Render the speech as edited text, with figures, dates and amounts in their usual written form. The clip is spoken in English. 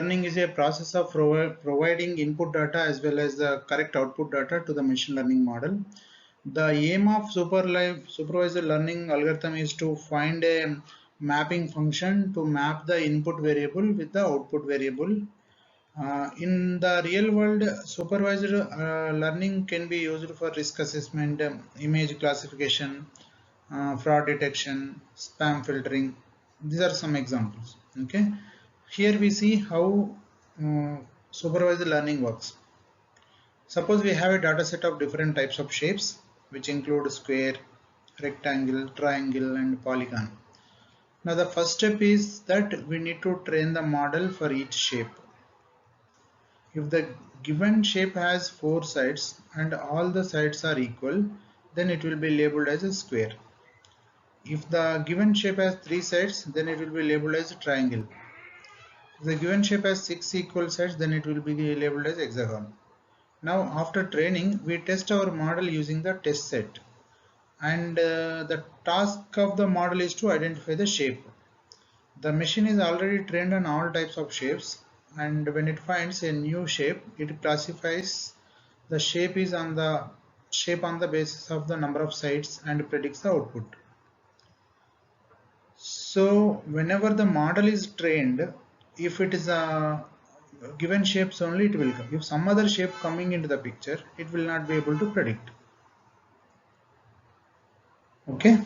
Learning is a process of providing input data as well as the correct output data to the machine learning model. The aim of supervised learning algorithm is to find a mapping function to map the input variable with the output variable. In the real world, supervised learning can be used for risk assessment, image classification, fraud detection, spam filtering. These are some examples. Okay, here we see how supervised learning works. Suppose we have a data set of different types of shapes, which include square, rectangle, triangle, and polygon. Now the first step is that we need to train the model for each shape. If the given shape has 4 sides and all the sides are equal, then it will be labeled as a square. If the given shape has 3 sides, then it will be labeled as a triangle. If the given shape has 6 equal sides, then it will be labeled as hexagon. Now after training, we test our model using the test set. And the task of the model is to identify the shape. The machine is already trained on all types of shapes, and when it finds a new shape, it classifies the shape on the basis of the number of sides and predicts the output. So whenever the model is trained, if it is a given shapes only, it will come. If some other shape coming into the picture, it will not be able to predict. Okay.